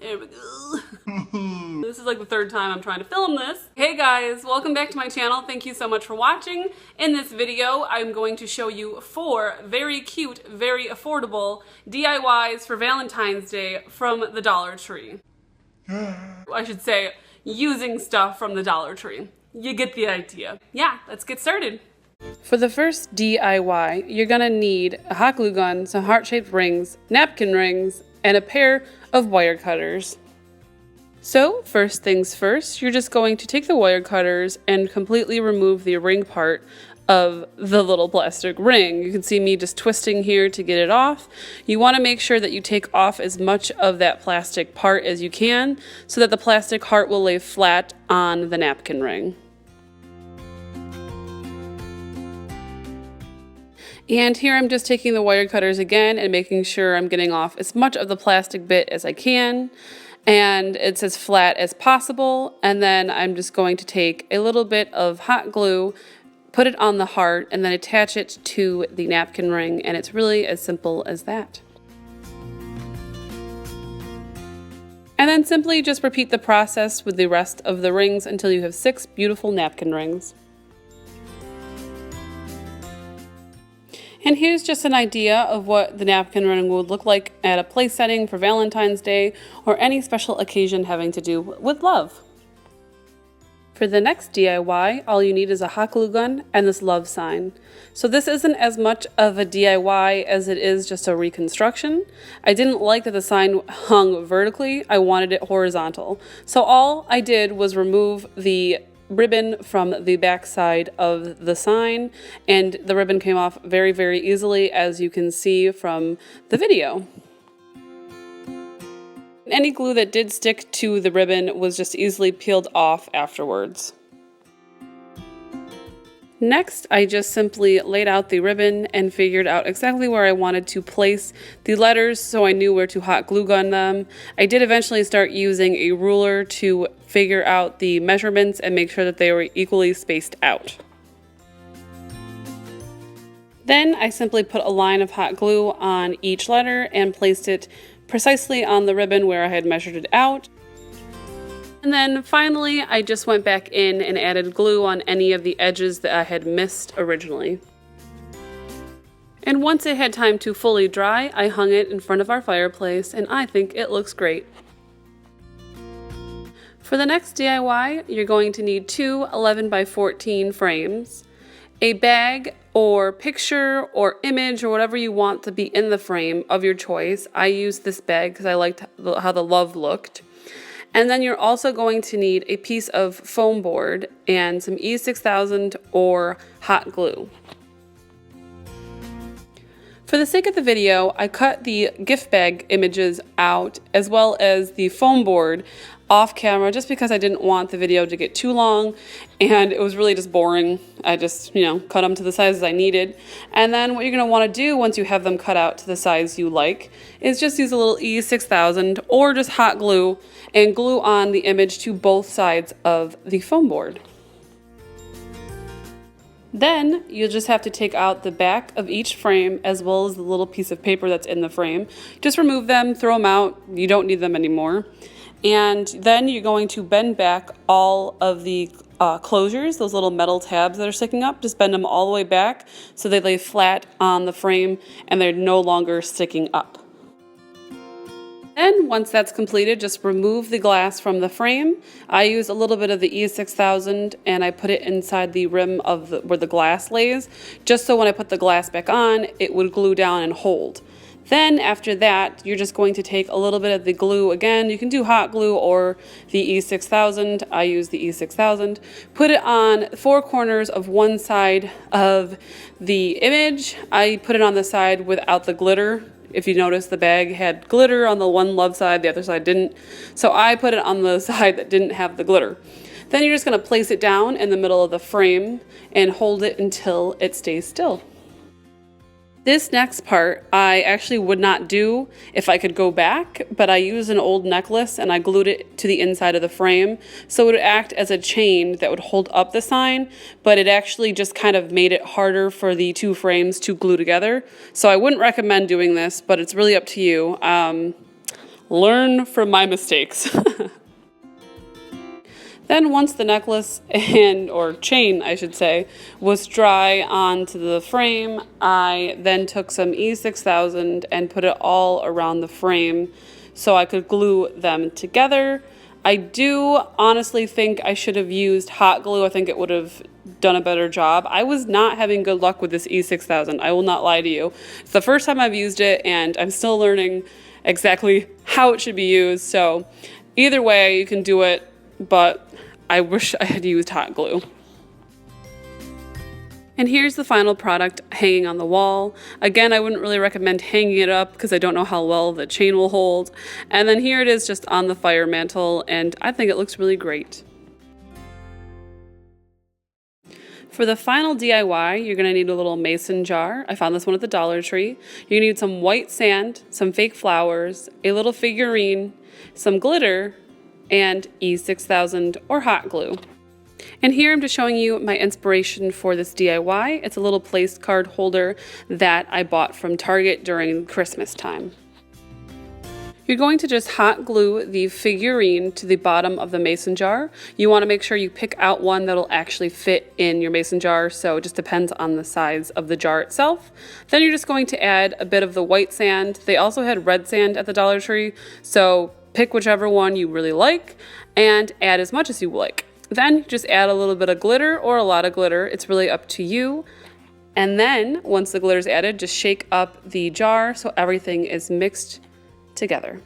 There we go. This is like the third time I'm trying to film this. Hey guys, welcome back to my channel. Thank you so much for watching. In this video, I'm going to show you 4 very cute, very affordable DIYs for Valentine's Day from the Dollar Tree. I should say, using stuff from the Dollar Tree. You get the idea. Yeah, let's get started. For the first DIY, you're gonna need a hot glue gun, some heart-shaped rings, napkin rings, and a pair of wire cutters. So, first things first, you're just going to take the wire cutters and completely remove the ring part of the little plastic ring. You can see me just twisting here to get it off. You want to make sure that you take off as much of that plastic part as you can so that the plastic heart will lay flat on the napkin ring. And here I'm just taking the wire cutters again and making sure I'm getting off as much of the plastic bit as I can. And it's as flat as possible. And then I'm just going to take a little bit of hot glue, put it on the heart, and then attach it to the napkin ring. And it's really as simple as that. And then simply just repeat the process with the rest of the rings until you have 6 beautiful napkin rings. And here's just an idea of what the napkin ring would look like at a place setting for Valentine's Day or any special occasion having to do with love. For the next DIY, all you need is a hot glue gun and this love sign. So this isn't as much of a DIY as it is just a reconstruction. I didn't like that the sign hung vertically, I wanted it horizontal. So all I did was remove the ribbon from the back side of the sign, and the ribbon came off very, very easily, as you can see from the video. Any glue that did stick to the ribbon was just easily peeled off afterwards. Next, I just simply laid out the ribbon and figured out exactly where I wanted to place the letters so I knew where to hot glue gun them. I did eventually start using a ruler to figure out the measurements and make sure that they were equally spaced out. Then I simply put a line of hot glue on each letter and placed it precisely on the ribbon where I had measured it out. And then finally, I just went back in and added glue on any of the edges that I had missed originally. And once it had time to fully dry, I hung it in front of our fireplace, and I think it looks great. For the next DIY, you're going to need 2 11 by 14 frames, a bag or picture or image or whatever you want to be in the frame of your choice. I used this bag because I liked how the love looked. And then you're also going to need a piece of foam board and some E6000 or hot glue. For the sake of the video, I cut the gift bag images out as well as the foam board off camera just because I didn't want the video to get too long and it was really just boring. I just, cut them to the sizes I needed. And then what you're going to want to do once you have them cut out to the size you like is just use a little E6000 or just hot glue and glue on the image to both sides of the foam board. Then you'll just have to take out the back of each frame as well as the little piece of paper that's in the frame. Just remove them, throw them out, you don't need them anymore. And then you're going to bend back all of the closures, those little metal tabs that are sticking up, just bend them all the way back so they lay flat on the frame and they're no longer sticking up. Then once that's completed, just remove the glass from the frame. I use a little bit of the E6000 and I put it inside the rim of where the glass lays, just so when I put the glass back on, it would glue down and hold. Then after that, you're just going to take a little bit of the glue again. You can do hot glue or the E6000. I use the E6000. Put it on 4 corners of one side of the image. I put it on the side without the glitter. If you notice, the bag had glitter on the one love side, the other side didn't. So I put it on the side that didn't have the glitter. Then you're just going to place it down in the middle of the frame and hold it until it stays still. This next part I actually would not do if I could go back, but I used an old necklace and I glued it to the inside of the frame so it would act as a chain that would hold up the sign, but it actually just kind of made it harder for the 2 frames to glue together. So I wouldn't recommend doing this, but it's really up to you. learn from my mistakes. Then once the necklace or chain, I should say, was dry onto the frame, I then took some E6000 and put it all around the frame so I could glue them together. I do honestly think I should have used hot glue. I think it would have done a better job. I was not having good luck with this E6000. I will not lie to you. It's the first time I've used it and I'm still learning exactly how it should be used. So either way, you can do it, but I wish I had used hot glue. And here's the final product hanging on the wall. Again, I wouldn't really recommend hanging it up because I don't know how well the chain will hold. And then here it is just on the fire mantle, and I think it looks really great. For the final DIY, you're gonna need a little mason jar. I found this one at the Dollar Tree. You need some white sand, some fake flowers, a little figurine, some glitter, and E6000 or hot glue. And here I'm just showing you my inspiration for this DIY. It's a little place card holder that I bought from Target during Christmas time. You're going to just hot glue the figurine to the bottom of the mason jar. You want to make sure you pick out one that'll actually fit in your mason jar, so it just depends on the size of the jar itself. Then you're just going to add a bit of the white sand. They also had red sand at the Dollar Tree, so pick whichever one you really like and add as much as you like. Then just add a little bit of glitter or a lot of glitter. It's really up to you. And then once the glitter is added, just shake up the jar so everything is mixed together.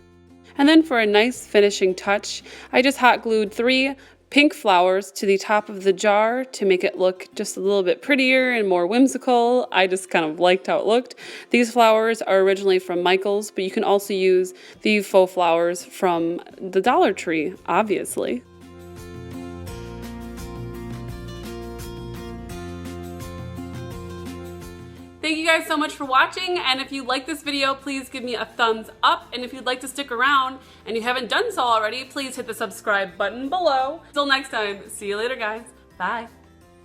And then for a nice finishing touch, I just hot glued 3 pink flowers to the top of the jar to make it look just a little bit prettier and more whimsical. I just kind of liked how it looked. These flowers are originally from Michael's, but you can also use the faux flowers from the Dollar Tree, obviously. Thank you guys so much for watching, and if you like this video, please give me a thumbs up, and if you'd like to stick around and you haven't done so already, please hit the subscribe button below. Till next time, see you later guys. Bye.